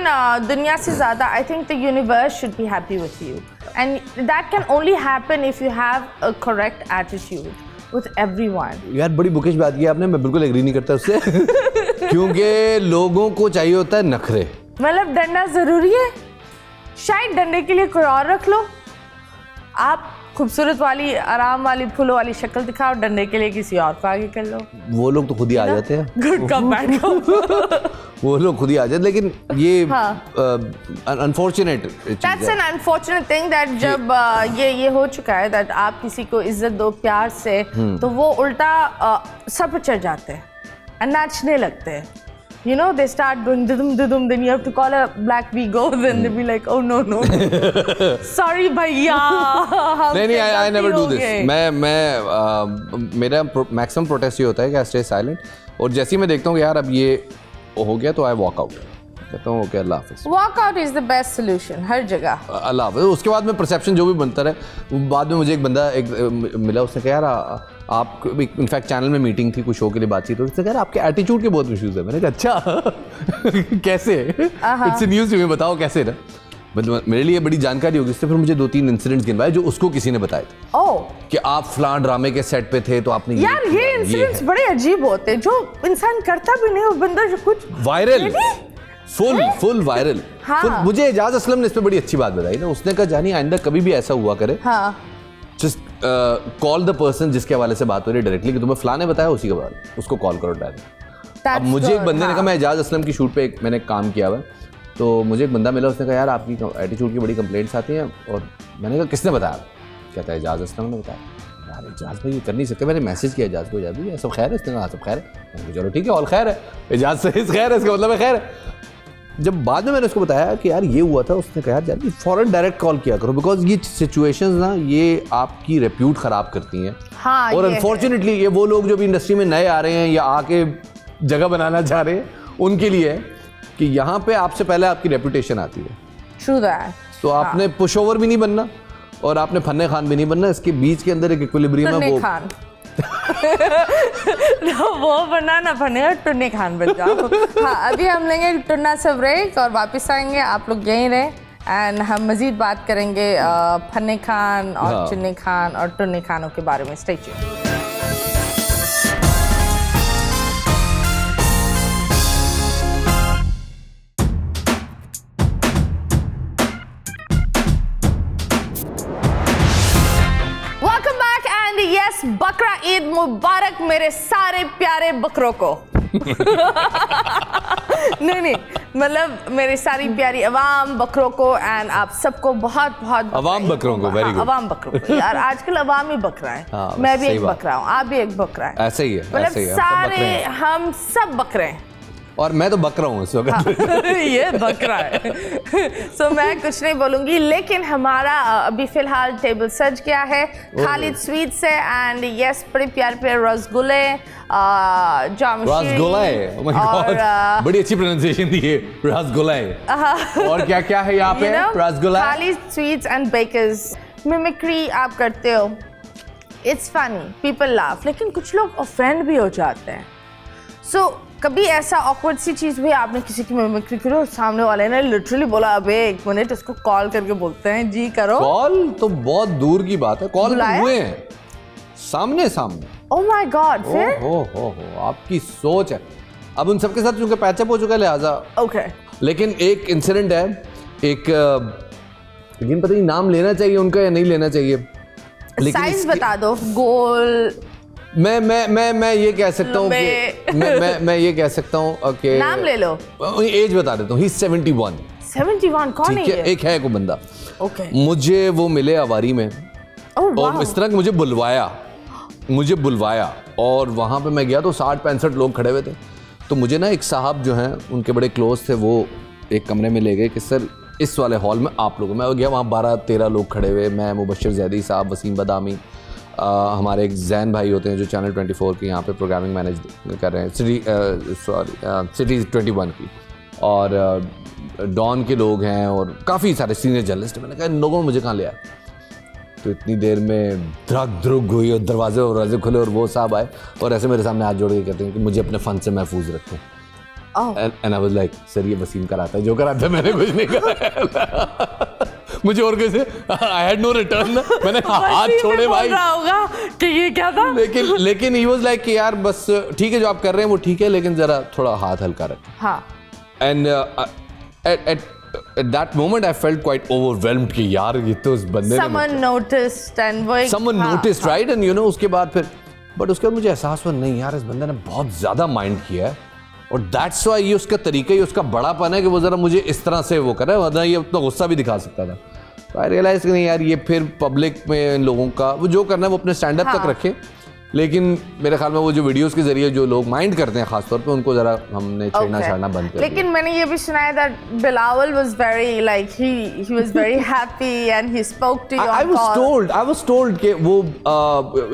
दुनिया से ज़्यादा, I think the universe should be happy with you, and that can only happen if you have a correct attitude with everyone. यार बड़ी बुकिश बात की आपने, मैं बिल्कुल एग्री नहीं करता उससे। क्योंकि लोगों को चाहिए होता है नखरे। मतलब डंडा जरूरी है, शायद डंडे के लिए कोई और रख लो। आप खूबसूरत वाली, आराम वाली, फूलों वाली शक्ल दिखाओ, डंडे के लिए किसी और को आगे कर लो। वो लोग तो खुद ही आ जाते हैं। गुड कम बैड कम। वो लोग खुद ही आ जाते, लेकिन ये unfortunate that's an unfortunate thing that जब ये हो चुका है दैट आप किसी को इज्जत दो प्यार से तो वो उल्टा सब चढ़ जाते हैं, नाचने लगते हैं। You know, they start going dudum, then you have to call a black Vigo, then they'll be like, oh no, sorry भैया। नहीं, I never do this. मेरा मैक्सिमम प्रोटेस्ट ये होता है कि I stay silent, और जैसे ही मैं देखता हूँ कि यार अब ये हो गया तो I walk out, कहता हूँ ओके अल्लाह हाफिज़। Walk out is the best solution हर जगह। अल्लाह हाफिज़। उसके बाद में परसेप्शन जो भी बनता रहे। बाद में मुझे एक बंदा मिला, उसने कहा यार आप, इनफैक्ट चैनल में मीटिंग थी, कुछ शो के लिए बातचीत हो, उसने कहा आपके एटीट्यूड के बहुत इश्यूज है। मैंने कहा अच्छा कैसे? इट्स न्यूज़ में बताओ कैसे ना। मतलब मेरे लिए बड़ी जानकारी होगी इससे। फिर मुझे 2-3 इंसिडेंट्स गिनवाए जो उसको किसी ने बताए थे। कि आप फलां ड्रामे के सेट पे थे तो आपने यार ये इंसिडेंट्स बड़े अजीब होते हैं जो इंसान करता भी नहीं, वो बंदा जो कुछ वायरल फुल वायरल। हाँ। मुझे एजाज असलम ने इस पे बड़ी अच्छी बात बताई ना। उसने कहा जानी आइंदा कभी भी ऐसा हुआ करे, हाँ। जस्ट कॉल द पर्सन जिसके हवाले से बात हो रही है डायरेक्टली, कि तुम्हें फलां ने बताया, उसी के बाद उसको कॉल करो डायरेक्ट। अब मुझे एक बंदे ने कहा, मैं एजाज असलम की शूट पे मैंने काम किया हुआ, तो मुझे एक बंदा मिला, उसने कहा यार आपकी एटीट्यूड की बड़ी कंप्लेंट्स आती हैं। और मैंने कहा किसने बताया? कहता है एजाज असलम ने बताया। यार एजाज भाई ये कर नहीं सकते। मैंने मैसेज किया एजाज को, एजाज भाई सब खैर है? इसने कहा सब खैर है। चलो ठीक है, ऑल खैर है, एजाज से खैर है, इसका मतलब है खैर है। जब बाद में मैंने उसको बताया कि यार ये हुआ था, उसने कहा यार फौरन डायरेक्ट कॉल किया करो, बिकॉज ये सिचुएशंस ना ये आपकी रेप्यूट खराब करती हैं। हाँ, और अनफॉर्चुनेटली ये वो लोग जो भी इंडस्ट्री में नए आ रहे हैं या आके जगह बनाना चाह रहे हैं, उनके लिए है कि यहाँ पे आपसे पहले आपकी रेपुटेशन आती है। True that. तो आपने पुश ओवर भी नहीं बनना और आपने फन्ने खान भी नहीं बनना। इसके बीच के अंदर एक इक्विलिब्रियम है, वो वो बना ना फने टुन्ने खान बन जाओ। हाँ, अभी हम लेंगे टुन्ना से ब्रेक और वापस आएंगे। आप लोग यहीं रहे एंड हम मजीद बात करेंगे फन्ने खान और चुन्ने खान और टुन्ने खानों के बारे में। Stay tuned. yes, बकरा ईद मुबारक मेरे सारे प्यारे बकरों को। नहीं, मतलब मेरी सारी प्यारी अवाम बकरों को एंड आप सबको बहुत बहुत अवाम बकरों को, वेरी गुड। अवाम बकरों को यार, आजकल अवाम ही बकरा है। मैं भी एक बकरा हूँ, आप भी एक बकरा है। ऐसे ही है, मतलब सारे हम सब बकरे हैं और मैं तो बकरा हूँ इस वक्त। ये बकरा है। सो मैं कुछ नहीं बोलूंगी, लेकिन हमारा अभी फिलहाल टेबल सज गया है खालिद स्वीट से एंड यस बड़े प्यारे प्यारे रसगुल्ले, और बड़ी अच्छी प्रोनाउंसिएशन दी है, रसगुल्ले। और क्या क्या है यहाँ पे? Rasgulla, Khalid sweets and bakers. Mimicry आप करते हो, इट्स फनी, पीपल लाफ, लेकिन कुछ लोग ऑफेंड भी हो जाते हैं। सो कभी ऐसा ऑकवर्ड सी चीज हुई आपने किसी की मिमिक्री करी और सामने वाले ने लिटरली बोला अबे एक मिनट, इसको कॉल करके बोलते हैं जी करो? कॉल तो बहुत दूर की बात है, कॉल हुए हैं सामने। ओह माय गॉड, फिर? हो आपकी सोच है। अब उन सबके साथ चूंकि पैचअप हो चुका है लिहाजा ओके। लेकिन एक इंसिडेंट है, लेकिन पता नहीं नाम लेना चाहिए उनका या नहीं लेना चाहिए, लेकिन साइज बता दो। गोल मैं ये कह सकता हूँ कि मैं ये कह सकता हूँ कि नाम ले लो, एज बता देता हूँ। 71 कौन है ये? एक है को बंदा, ओके। मुझे वो मिले अवारी में और इस तरह मुझे बुलवाया और वहाँ पे मैं गया तो 60-65 लोग खड़े हुए थे। तो मुझे ना एक साहब जो हैं उनके बड़े क्लोज थे, वो एक कमरे में ले गए कि सर इस वाले हॉल में आप लोगों, मैं गया वहाँ 12-13 लोग खड़े हुए, मैं मुबश्शिर जैदी साहब, वसीम बदामी, हमारे एक जैन भाई होते हैं जो चैनल 24 की यहाँ पे प्रोग्रामिंग मैनेज कर रहे हैं, सिटी 21 की, और डॉन के लोग हैं और काफ़ी सारे सीनियर जर्नलिस्ट। मैंने कहा इन लोगों ने मुझे कहाँ लिया? तो इतनी देर में धड़क हुई और दरवाजे खुले और वो साहब आए और ऐसे मेरे सामने हाथ जोड़ के कहते हैं कि मुझे अपने फ़न से महफूज रखें। And I was like sir ये वसीम कराता है, जो कराता है, मैंने कुछ नहीं करा। मुझे और कैसे, आई हैड नो रिटर्न, मैंने हाथ छोड़े भाई। होगा कि ये क्या था? लेकिन ही वाज लाइक कि यार बस ठीक है जो आप कर रहे हैं वो ठीक है, लेकिन जरा थोड़ा हाथ हल्का रखें। हाँ। And at that moment I felt quite overwhelmed कि यार ये तो उस बंदे ने someone noticed right, and you know उसके बाद फिर बट उसके बाद मुझे एहसास हुआ नहीं यार इस बंदे ने बहुत ज़्यादा माइंड किया है और दैट्स वाई ये उसका तरीका ही उसका बड़ापन है कि वो ज़रा मुझे इस तरह से वो कर रहा है, वरना ये अपना गुस्सा भी दिखा सकता था। तो आई रियलाइज कि नहीं यार ये फिर पब्लिक में इन लोगों का वो जो करना है वो अपने स्टैंड अप तक रखे, लेकिन मेरे ख्याल में वो जो वीडियोस के जरिए जो लोग माइंड करते हैं खासतौर पे उनको जरा हमने छेड़ना छाड़ना बंद कर दिया। लेकिन मैंने ये भी सुना है that Bilawal was very like he was very happy and he spoke to you on call. I was told कि वो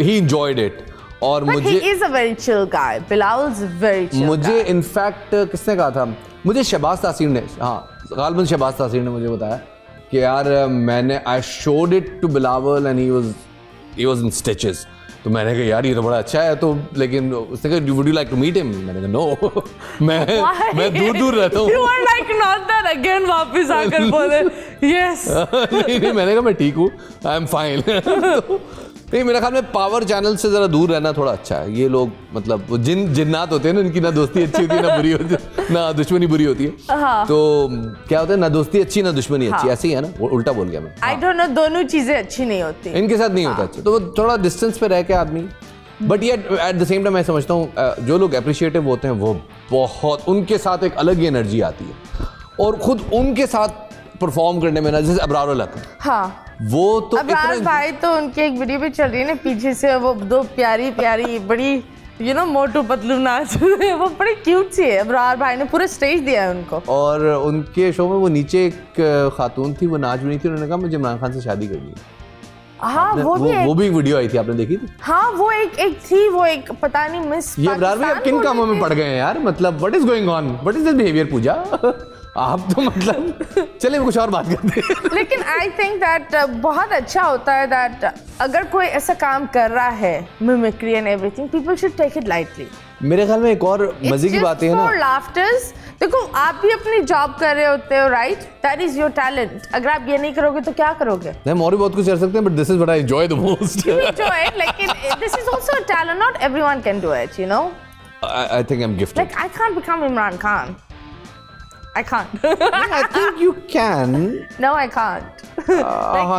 he enjoyed it और But मुझे he is a very chill guy. Bilal's very chill मुझे in fact किसने कहा था, मुझे शहबाज तासीर ने, हाँ गालिबन शहबाज तासीर ने मुझे बताया कि यार मैंने I showed it to Bilawal and he was in stitches। तो मैंने कहा यार ये तो बड़ा अच्छा है, तो लेकिन उसने कहा would you like to meet him? मैंने कहा no मैं दूर रहता हूँ। You are like not that again वापस आकर बोले yes। नहीं मैंने कहा मैं ठीक हूँ, I am fine। नहीं मेरे ख्याल में पावर चैनल से जरा दूर रहना थोड़ा अच्छा है। ये लोग मतलब वो जिन्नात होते हैं ना, इनकी ना दोस्ती अच्छी होती है ना बुरी होती है, ना दुश्मनी बुरी होती है। हाँ। तो क्या होता है ना दोस्ती अच्छी ना दुश्मनी अच्छी। हाँ। ऐसे ही है ना, उल्टा बोल गया मैं। आई डोंट नो, दोनों चीजें अच्छी नहीं होती इनके साथ नहीं होता अच्छा, तो वो थोड़ा डिस्टेंस पे रह के आदमी, बट ये एट द सेम टाइम मैं समझता हूँ जो लोग अप्रिशिएटिव होते हैं वो बहुत, उनके साथ एक अलग ही एनर्जी आती है और खुद उनके साथ परफॉर्म करने में ना, जैसे अबरार उल हक। हाँ वो तो अबरार भाई तो उनकी एक वीडियो भी चल रही है ना पीछे से, वो दो प्यारी बड़ी यू नो मोटू पतलू नाच रहे हैं, वो बड़ी क्यूट सी है। अबरार भाई ने पूरा स्टेज दिया है उनको। और उनके शो में वो नीचे एक खातून थी, वो नाच रही थी, उन्होंने कहा मुझे इमरान खान से शादी करनी है। हाँ वो भी वीडियो आई थी, आपने देखी थी? हाँ वो एक थी, वो एक पता नहीं मिस ये अबरार भाई अब किन कामों में पड़ गए हैं यार, मतलब what is going on, what is this behaviour Pooja? आप तो मतलब चलिए कुछ और बात करते हैं। लेकिन आई थिंक दैट बहुत अच्छा होता है दैट अगर कोई ऐसा काम कर रहा है mimicry and everything, people should take it lightly. मेरे ख्याल में एक और मजे की बात है ना, लाफ्टर्स। देखो आप भी अपनी जॉब कर रहे होते हो, right? That is your talent. अगर आप ये नहीं करोगे तो क्या करोगे? हम और भी बहुत कुछ कर सकते हैं, but this is what I enjoy the most. You enjoy it, लेकिन this is also a talent, not everyone can do it, you know. I think I am gifted. Like I can't become Imran Khan. I can't. I think you can. No, I can't.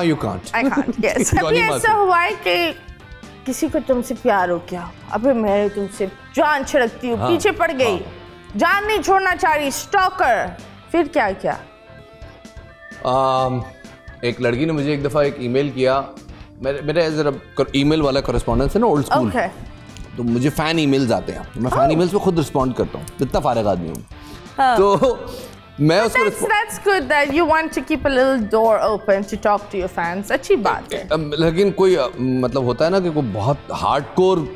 You can't. I can't. Yes. अभी ऐसा हुआ है कि किसी को तुमसे प्यार हो गया, अबे मैं तुमसे जान छिड़कती हूँ, पीछे पड़ गई, जान नहीं छोड़ना चाह रही, स्टॉकर, फिर क्या क्या? एक लड़की ने मुझे एक दफ़ा एक ईमेल किया, मेरे जरा ईमेल वाला कॉरेस्पॉन्डेंस है ना ओल्ड स्कूल, तो मुझे फ़ैन ईमेल्स आते हैं, मैं फ़ैन ईमेल्स पे खुद रिस्पॉन्ड करता हूँ, इतना फारिग आदमी हूँ। तो मैं उसको that's good that you want to keep a little door open to talk to your fans, अच्छी बात है। लेकिन कोई मतलब होता है ना कि कोई बहुत हार्डकोर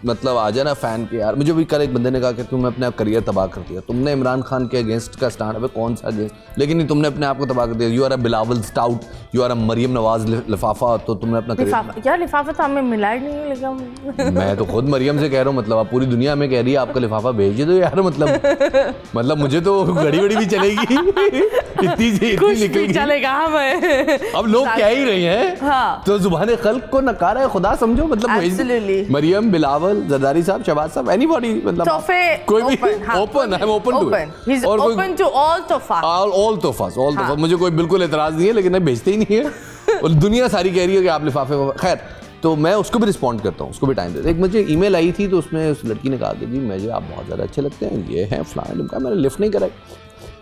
मतलब आ जाए ना फैन के, यार मुझे भी कल एक बंदे ने कहा कि तुमने अपने आप करियर तबाह कर दिया, तुमने इमरान खान के अगेंस्ट का स्टैंड, अबे कौन सा अगेंस्ट, लेकिन नहीं तुमने अपने आप को तबाह कर दिया, you are a Bilawal stout, you are a Maryam Nawaz लिफाफा, तो तुमने अपना करियर, यार लिफाफा तो हमें मिला ही नहीं लगा। मैं तो खुद मरियम से कह रहा हूँ, मतलब आप पूरी दुनिया में कह रही है आपका लिफाफा भेज दो यार, मतलब मुझे तो घड़ी वड़ी भी चलेगी, इतनी निकल चलेगा हमें, अब लोग कह ही रहे हैं, तो जुबान खल्क को नकारा है खुदा समझो, मतलब मरियम, बिलावल, जरदारी साहब, शहबाज साहब, एनीबॉडी, मतलब कोई भी open, I am open to it, he is open to all तोहफा, ऑल तोहफा, मुझे कोई बिल्कुल एतराज नहीं है, लेकिन मैं भेजते ही नहीं है, और दुनिया सारी कह रही है कि आप लिफाफे, खैर तो मैं उसको भी रिस्पॉन्ड करता हूँ, उसको भी टाइम देता। एक मुझे ईमेल आई थी, तो उसमें उस लड़की ने कहा कि जी मुझे आप बहुत ज़्यादा अच्छे लगते हैं, ये हैं फ्लान, उनका मैंने लिफ्ट नहीं करा,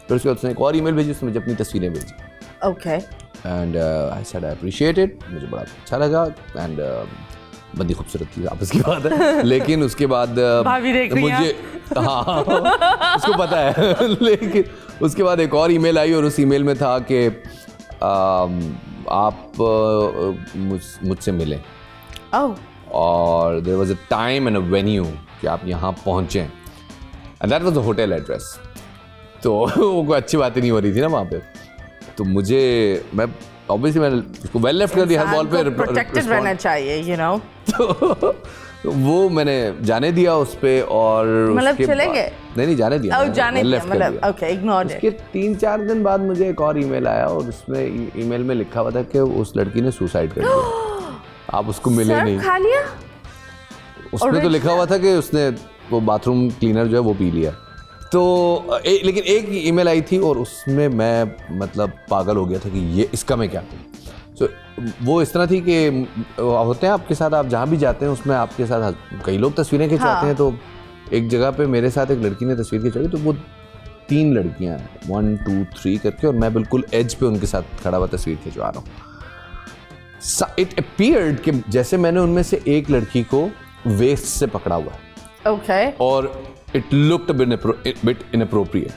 फिर उसके बाद उसने एक और ईमेल भेजी, उसने मुझे अपनी तस्वीरें भेजी, okay, and I said I appreciate it, मुझे बड़ा अच्छा लगा, एंड बंदी खूबसूरत थी, आपस की बात है, लेकिन उसके बाद मुझे हाँ उसको पता है, लेकिन उसके बाद एक और ईमेल आई, और उस ईमेल में था कि आप मुझसे मिलें, और there was a time and a venue कि आप यहाँ पहुँचें, and that was a hotel address, तो वो कोई अच्छी बातें नहीं हो रही थी ना वहाँ पे, तो मैं ऑब्वियसली मैंने उसको वेल लेफ्ट कर दिया, हर बॉल पे प्रोटेक्टेड रहना चाहिए, यू नो, तो वो मैंने जाने दिया उस पे, और मतलब चले गए, नहीं जाने दिया, जाने दिया, मतलब ओके, इग्नोर इट। उसके 3-4 दिन बाद मुझे एक और ईमेल आया, और उसमें ईमेल में लिखा हुआ था कि उस लड़की ने सुसाइड कर लिया, आप उसको मिले नहीं, खा लिया, उसमें तो लिखा हुआ था कि उसने वो बाथरूम क्लीनर जो है वो पी लिया, तो लेकिन एक ईमेल आई थी, और उसमें मैं मतलब पागल हो गया था कि ये इसका मैं क्या करूं। सो वो इस तरह थी कि होते हैं आपके साथ, आप जहाँ भी जाते हैं उसमें आपके साथ कई लोग तस्वीरें खिंचवाते हैं, तो एक जगह पे मेरे साथ एक लड़की ने तस्वीर खिंचवाई, तो वो 3 लड़कियाँ 1 2 3 करके, और मैं बिल्कुल एज पे उनके साथ खड़ा हुआ तस्वीर खिंचवा रहा हूँ। इट अपीयर्ड कि जैसे मैंने उनमें से एक लड़की को वेस्ट से पकड़ा हुआ है, ओके, और it looked a bit inappropriate,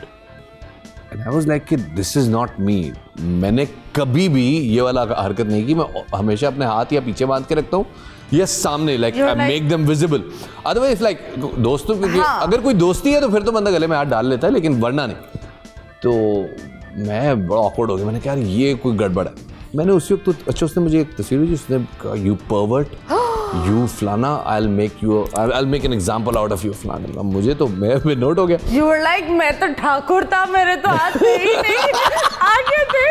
and I was like कि this is not me, मैंने कभी भी ये वाला हरकत नहीं की, मैं हमेशा अपने हाथ या पीछे बांध के रखता हूँ या सामने, like I make them visible, otherwise like दोस्तों क्योंकि अगर कोई दोस्ती है तो फिर तो बंदा गले में हाथ डाल लेता है, लेकिन वरना नहीं। तो मैं बड़ा awkward हो गया, मैंने कहा यार ये कोई गड़बड़ है, मैंने उसी वक्त तो अच्छा उसने मुझे एक तस्वीर भेजी, उसने कहा यू परवर्ट, यू फलाना, I'll make an example out of you फलाना, मुझे तो मैं नोट हो गया, you were like मैं तो ठाकुर था, मेरे तो हाथ ही नहीं आगे थे,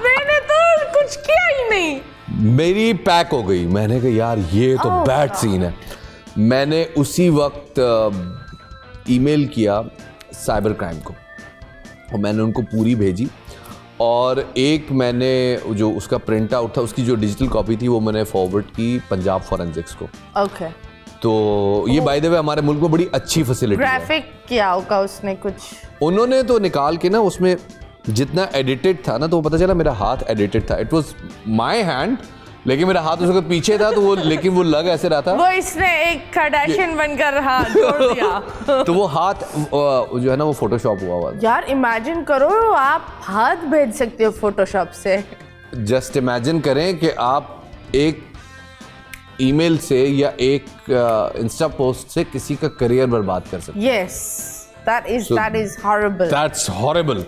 मैंने तो कुछ किया ही नहीं, मेरी पैक हो गई, मैंने कहा यार ये तो बैड सीन है। मैंने उसी वक्त ईमेल किया साइबर क्राइम को, और मैंने उनको पूरी भेजी, और एक मैंने जो उसका प्रिंट आउट था, उसकी जो डिजिटल कॉपी थी वो मैंने फॉरवर्ड की पंजाब फॉरेंसिक्स को, ओके, तो ये बाय द वे हमारे मुल्क में बड़ी अच्छी फैसिलिटी है। ग्राफिक किया होगा उसने कुछ, उन्होंने तो निकाल के ना, उसमें जितना एडिटेड था ना, तो पता चला मेरा हाथ एडिटेड था, इट वाज माय हैंड, लेकिन मेरा हाथ उसके पीछे था, तो वो लेकिन वो लग ऐसे रहा था, वो इसने एक कार्डाशियन बनकर हाथ जोड़ दिया तो वो हाथ जो है ना वो फोटोशॉप हुआ यार इमेजिन करो आप हाथ भेज सकते हो फोटोशॉप से, जस्ट इमेजिन करें कि आप एक ईमेल से या एक इंस्टा पोस्ट से किसी का करियर बर्बाद कर सकते हैं। Yes, that is horrible, that's horrible.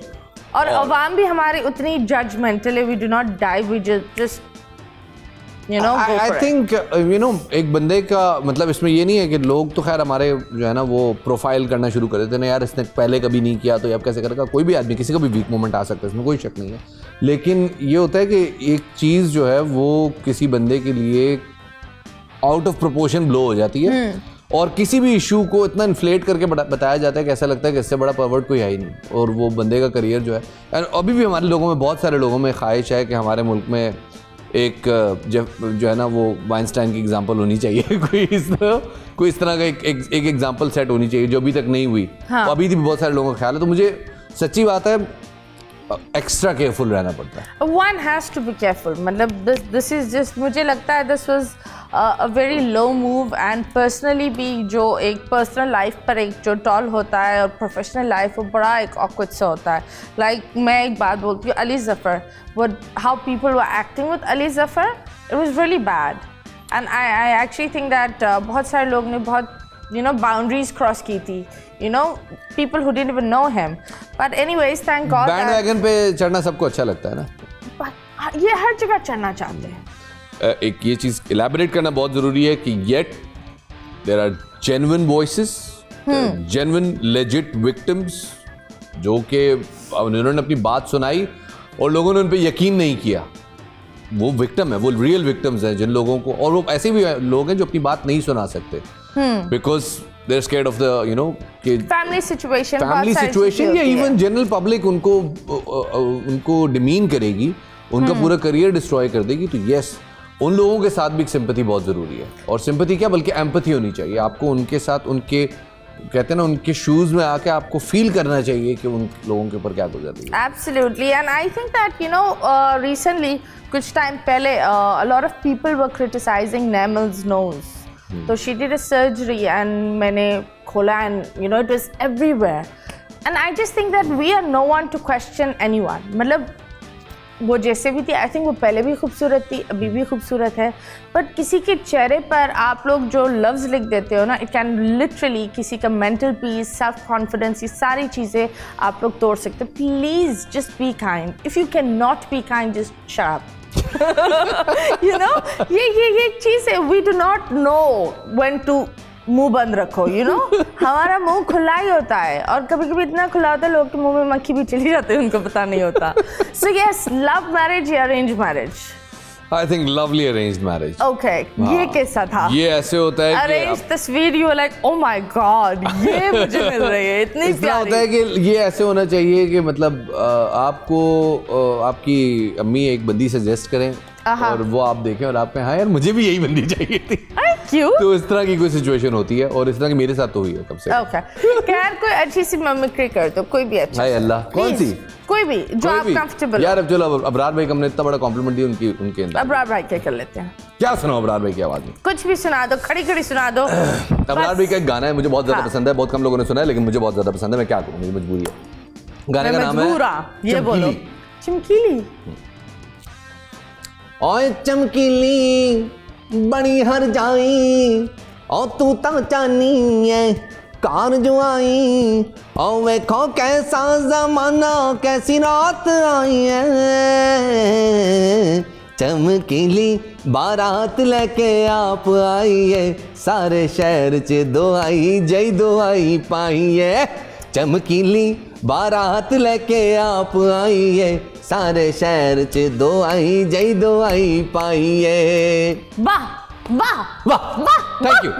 और अवाम भी हमारी उतनी जजमेंटल है, we do not dive, we just you know, I think you know एक बंदे का मतलब इसमें ये नहीं है कि लोग तो खैर हमारे जो है ना वो प्रोफाइल करना शुरू कर देते हैं ना, यार इसने पहले कभी नहीं किया तो अब कैसे करेगा, कोई भी आदमी किसी का भी वीक मोमेंट आ सकता है, इसमें कोई शक नहीं है, लेकिन ये होता है कि एक चीज़ जो है वो किसी बंदे के लिए आउट ऑफ प्रोपोर्शन ब्लो हो जाती है, और किसी भी इशू को इतना इन्फ्लेट करके बताया जाता है कि ऐसा लगता है कि इससे बड़ा परवर्ट कोई है ही नहीं, और वो बंदे का करियर जो है, अभी भी हमारे लोगों में बहुत सारे लोगों में ख्वाहिश है कि हमारे मुल्क में एक जो है ना वो वाइनस्टाइन की एग्जांपल होनी चाहिए, कोई इस तरह का एक एग्जांपल सेट होनी चाहिए जो अभी तक नहीं हुई। हाँ। अभी भी बहुत सारे लोगों का ख्याल है, तो मुझे सच्ची बात है एक्स्ट्रा केयरफुल रहना पड़ता है। One has to be careful. मतलब this is just, मुझे लगता है this was a very low move, and personally भी जो एक पर्सनल लाइफ पर एक जो टॉल होता है और प्रोफेशनल लाइफ वो बड़ा एक awkward सा होता है। Like मैं एक बात बोलती हूँ, Ali Zafar, how people were acting with Ali Zafar, it was really bad, and I actually think that बहुत सारे लोग ने बहुत boundaries cross की थी, people who didn't even know him. But anyways, thank God. Bandwagon पे चढ़ना सबको अच्छा लगता है ना, ये हर जगह चढ़ना चाहते हैं। एक ये चीज इलैबोरेट करना बहुत जरूरी है कि yet there are genuine voices, genuine legit victims जो कि उन्होंने अपनी बात सुनाई और लोगों ने उन पे यकीन नहीं किया। वो विक्टिम है, वो रियल विक्टिम्स हैं जिन लोगों को, और वो ऐसे भी लोग हैं जो अपनी बात नहीं सुना सकते because they are scared of the family situation या इवन जनरल पब्लिक उनको डिमीन करेगी, उनका पूरा करियर डिस्ट्रॉय कर देगी। तो यस, उन लोगों के साथ भी सिंपैथी बहुत जरूरी है, और सिंपैथी क्या बल्कि एम्पैथी होनी चाहिए। आपको उनके साथ, उनके कहते हैं ना, उनके शूज में आके आपको फील करना चाहिए कि उन लोगों के ऊपर क्या गुजर रही है। Absolutely, and I think that recently कुछ टाइम पहले a lot of people were criticizing Nemal's nose. So she did a surgery and मैंने खोला and it was everywhere, and I just think that we are no one to question anyone. मतलब वो जैसे भी थी, I think वो पहले भी खूबसूरत थी, अभी भी खूबसूरत है, बट किसी के चेहरे पर आप लोग जो लफ्ज़ लिख देते हो ना, इट कैन लिटरली किसी का मेंटल पीस, सेल्फ कॉन्फिडेंस, ये सारी चीज़ें आप लोग तोड़ सकते हो। Please just be kind, if you can not be kind just shut up. ये चीज़ है, we do not know when to मुंह बंद रखो, हमारा मुंह खुला ही होता है, और कभी कभी इतना खुला होता है लोग के मुंह में मक्खी भी चली जाती है, उनको पता नहीं होता। सो यस, लव मैरिज या arrange marriage? I think lovely arranged marriage. Okay, ये कैसा था? ये ऐसे होता है अरेंज तस्वीर, you like oh my God, ये मुझे मिल रही है इतनी प्यारी। होता है कि ये ऐसे होना चाहिए कि मतलब आपको आपकी अम्मी एक बंदी सजेस्ट करें और वो आप देखें और आप कहें हाँ यार मुझे भी यही बंदी चाहिए थी। क्यों? तो इस तरह की कोई सिचुएशन होती है, और इस तरह की मेरे साथ तो हुई है कब से। ओके, खैर कोई अच्छी सी मिमिक्री कर दो, कोई भी अच्छा। हाय अल्लाह, कौन सी? कोई भी जो आप कंफर्टेबल। यार अब चलो, अबरार भाई को हमने इतना बड़ा कॉम्प्लीमेंट दिया उनके अंदर। अबरार भाई क्या कर लेते हैं? क्या सुनाओ अबरार भाई की आवाज में? कुछ भी सुना दो, खड़ी खड़ी सुना दो। अबरार भाई का एक गाना है, मुझे बहुत ज्यादा पसंद है, बहुत कम लोगों ने सुना है, लेकिन मुझे बहुत ज्यादा पसंद है। मैं क्या करूँ, मेरी मजबूरी है। गाने का नाम है ये बोलो, चमकीली। ओए चमकीली बड़ी हर जाई, ओ तू ता चानी है कार जो आई, ओ वेखो कैसा जमाना कैसी रात आई है, चमकीली बारात लेके आप आई है, सारे शहर च दुआई जय दुआई पाई है, चमकीली बारात लेके आप आई है, सारे शहर च दुआई जय दुआई पाई है। वाह वाह वाह वाह, थैंक यू,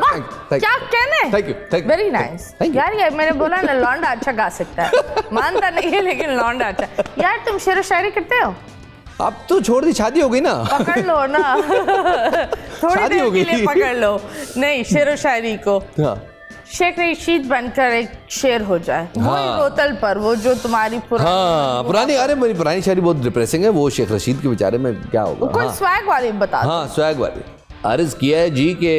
क्या कहने, थैंक यू, वेरी नाइस। यार ये मैंने बोला ना, लौंडा अच्छा गा सकता है, मानता नहीं है लेकिन लौंडा अच्छा। यार तुम शेर व शायरी करते हो? अब तो छोड़ दी, शादी हो गई ना। पकड़ लो ना, थोड़ी देर के लिए पकड़ लो। नहीं, शेर व शायरी को शेख रशीद बनकर एक शेर हो जाए, वही बोतल पर, वो जो तुम्हारी पुरानी, अरे मेरी पुरानी शायरी बहुत डिप्रेसिंग है, वो शेख रशीद के बेचारे में क्या होगा। कोई स्वैग वाली बता। हाँ स्वैग वाली। अर्ज किया है जी के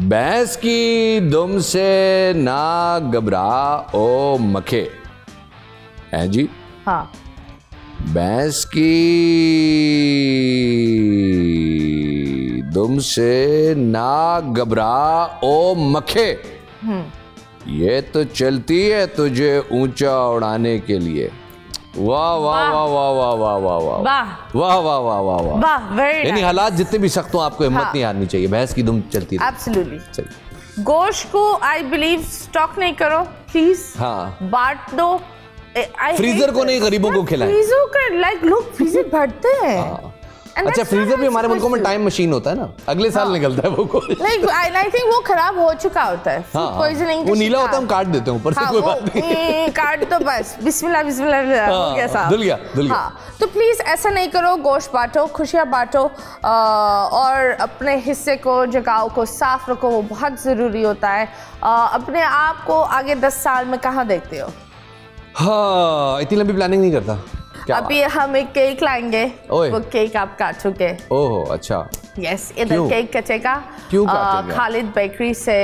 भैंस की दुम से ना घबरा ओ मखे, है जी। हाँ, भैंस की दुम से ना घबरा ओ मखे, ये तो चलती है तुझे ऊंचा उड़ाने के लिए। वाह वाह वाह वाह वाह वाह वाह वाह वाह वाह वाह वाह वाह वाह। यानी हालात जितने भी सख्त हो, आपको हिम्मत नहीं हारनी चाहिए, भैंस की दुम चलती है। एब्सोल्युटली। गोश्त को आई बिलीव स्टॉक नहीं करो प्लीज। हाँ, बांट दो। फ्रीजर को नहीं, गरीबों को खिलाएं। फ्रीजर का लाइक लोग फ्रीजर भरते हैं। अच्छा, फ्रीजर भी हमारे मुल्कों में टाइम मशीन होता है ना, अगले साल निकलता है वो कोई। नहीं, आई थिंक वो खराब हो चुका होता है, फूड पॉइजनिंग। वो नीला होता है, हम काट देते हैं ऊपर से, कोई बात नहीं, काट दो बस, बिस्मिल्लाह बिस्मिल्लाह हो गया साहब, धुल गया। तो प्लीज ऐसा नहीं करो, गोश्त बांटो, खुशियाँ बांटो, और अपने हिस्से को, जगहों को साफ रखो, वो बहुत ज़रूरी होता है। अपने आप को आगे 10 साल में कहाँ देखते हो? हाँ, इतनी लंबी प्लानिंग नहीं करता। अभी हम एक केक लाएंगे, वो केक आप काटोगे। ओह अच्छा। यस, इधर केक कटेगा। क्यों काटेगा? खालिद बेकरी से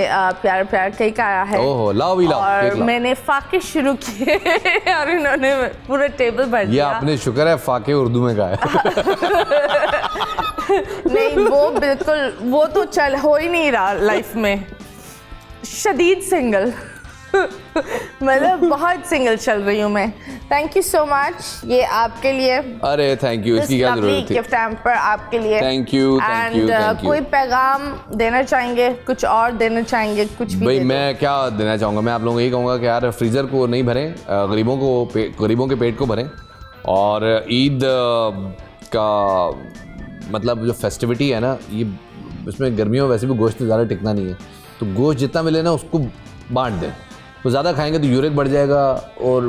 प्यार प्यार केक आया है। ओह, लाओ भी लाओ, और केक लाओ। मैंने फाके शुरू किए और इन्होंने पूरा टेबल भर दिया। ये आपने शुक्र है फाके उर्दू में कहा है। नहीं, वो बिल्कुल, वो तो चल हो ही नहीं रहा लाइफ में, शदीद सिंगल। मतलब बहुत सिंगल चल रही हूँ मैं। थैंक यू सो मच, ये आपके लिए। अरे थैंक यू, इसकी क्या जरूरत थी। गिफ्ट हैम्पर आपके लिए। Thank you, thank you, thank you. कोई पैगाम देना चाहेंगे, कुछ और देना चाहेंगे, कुछ भी? भाई मैं क्या देना चाहूँगा, मैं आप लोगों को यही कहूँगा कि यार फ्रीज़र को नहीं भरें, गरीबों के पेट को भरें। और ईद का मतलब जो फेस्टिविटी है ना, ये इसमें गर्मियों में वैसे भी गोश्त ज़्यादा टिकना नहीं है, तो गोश्त जितना मिले ना उसको बांट दें। तो ज़्यादा खाएंगे तो यूरिक बढ़ जाएगा और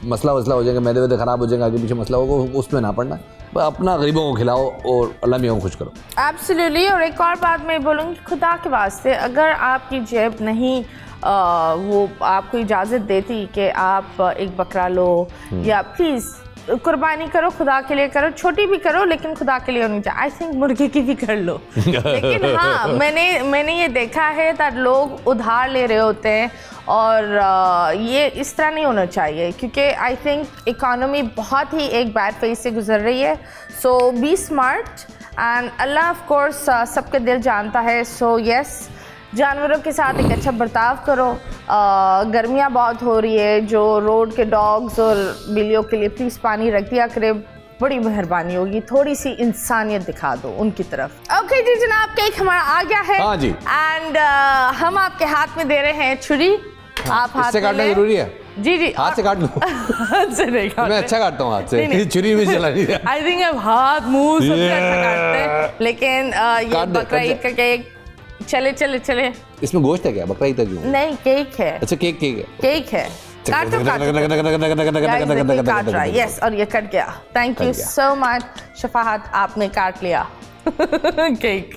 मसला हो जाएगा, मैदे वैदे ख़राब हो जाएगा, आगे पीछे मसला होगा, उसमें ना पड़ना। अपना गरीबों को खिलाओ और अल्लाह मियाँ को खुश करो। एब्सोल्युटली। और एक और बात मैं बोलूँगी, खुदा के वास्ते, अगर आपकी जेब नहीं वो आपको इजाज़त देती कि आप एक बकरा लो, या प्लीज़ कुर्बानी करो, खुदा के लिए करो, छोटी भी करो लेकिन खुदा के लिए होनी चाहिए। आई थिंक मुर्गे की भी कर लो। लेकिन हाँ, मैंने ये देखा है कि लोग उधार ले रहे होते हैं, और ये इस तरह नहीं होना चाहिए, क्योंकि आई थिंक इकोनॉमी बहुत ही एक बैड फेज से गुजर रही है। सो बी स्मार्ट, एंड अल्लाह ऑफ कोर्स सबके दिल जानता है। सो यस, जानवरों के साथ एक अच्छा बर्ताव करो। गर्मियाँ बहुत हो रही है, जो रोड के डॉग्स और बिल्लियों के लिए प्लीज़ पानी रख दिया करे, बड़ी मेहरबानी होगी, थोड़ी सी इंसानियत दिखा दो उनकी तरफ। ओके जी जनाब, केक हमारा आ गया है। हाँ जी। एंड हम आपके हाथ में दे रहे हैं छुरी। आप हाथ से काटना जरूरी है? जी जी, हाथ से काट लो। हाथ से नहीं काटते। मैं अच्छा काटता हूँ हाथ से, छुरी में चला नहीं है। आई थिंक अब हाथ मुंह सबसे अच्छा काटते हैं, लेकिन ये बकरा ईद का केक, चले चले चले। इसमें गोश्त है क्या? बकरा ईद क्यों? नहीं, केक है। अच्छा, केक है। केक है, काटो काट रहा है। यस, और ये कट गया। थैंक यू सो मच शफाहत, आपने काट लिया केक।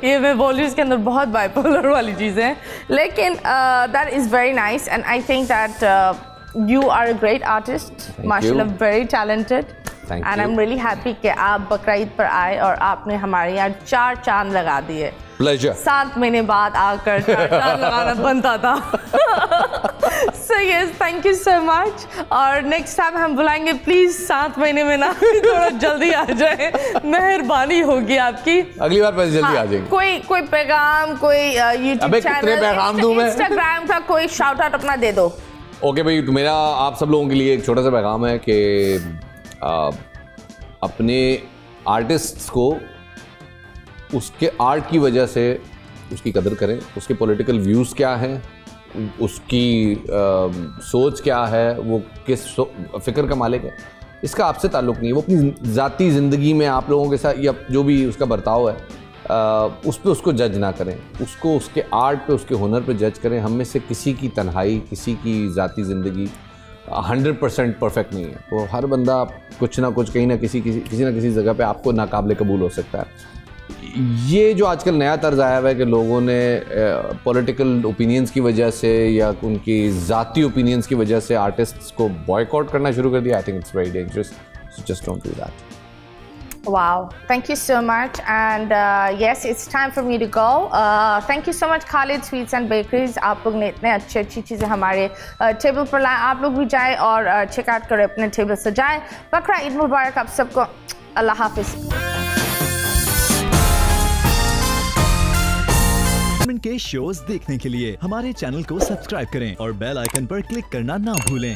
ये मैं बोल रही हूँ, इसके अंदर बहुत बाइपोलर वाली चीज़ें हैं, लेकिन that is very nice, and I think that you are a great artist, माशाल्लाह, very talented, and I am really happy कि आप बकरा ईद पर आए और आपने हमारे यहाँ 4 चांद लगा दिए। प्लेजर। 7 महीने बाद आकर 4 चांद लगाना बनता था। So yes, thank you so much। और नेक्स्ट टाइम हम बुलाएंगे, प्लीज 7 महीने में ना, थोड़ा जल्दी आ जाए, मेहरबानी होगी आपकी। अगली बार जल्दी आ जाएंगे। कोई पैगाम, कोई यूट्यूब चैनल, इंस्टाग्राम का कोई शाउट आउट अपना दे दो। ओके भाई, तो मेरा आप सब लोगों के लिए एक छोटा सा पैगाम है कि अपने आर्टिस्ट्स को उसके आर्ट की वजह से उसकी कदर करें। उसके पॉलिटिकल व्यूज़ क्या हैं, उसकी सोच क्या है, वो किस फ़िक्र का मालिक है, इसका आपसे ताल्लुक़ नहीं है। वो अपनी ज़ाती ज़िंदगी में आप लोगों के साथ या जो भी उसका बर्ताव है उस पर उसको जज ना करें, उसको उसके आर्ट पे, उसके हुनर पे जज करें। हम में से किसी की तन्हाई, किसी की ज़ाती ज़िंदगी 100% परफेक्ट नहीं है। तो हर बंदा कुछ ना कुछ, कहीं ना किसी ना किसी जगह पे आपको नाकाबिले कबूल हो सकता है। ये जो आजकल नया तर्ज आया हुआ है कि लोगों ने पॉलिटिकल ओपिनियंस की वजह से या उनकी ज़ाती ओपिनियंस की वजह से आर्टिस्ट्स को बॉयकॉट करना शुरू कर दिया, I think it's very dangerous. Just don't do that. Wow, thank you so much, and yes, it's time for me to go. Thank you so much Khalid Sweets and Bakeries, आप लोग ने इतने अच्छी चीज़ें हमारे टेबल पर लाए। आप लोग भी जाएं और चेकआउट करें, अपने टेबल सजाएं। बकरा ईद मुबारक आप सबको। अल्लाह हाफिज़। के शोज देखने के लिए हमारे चैनल को सब्सक्राइब करें और बेल आइकन पर क्लिक करना ना भूलें।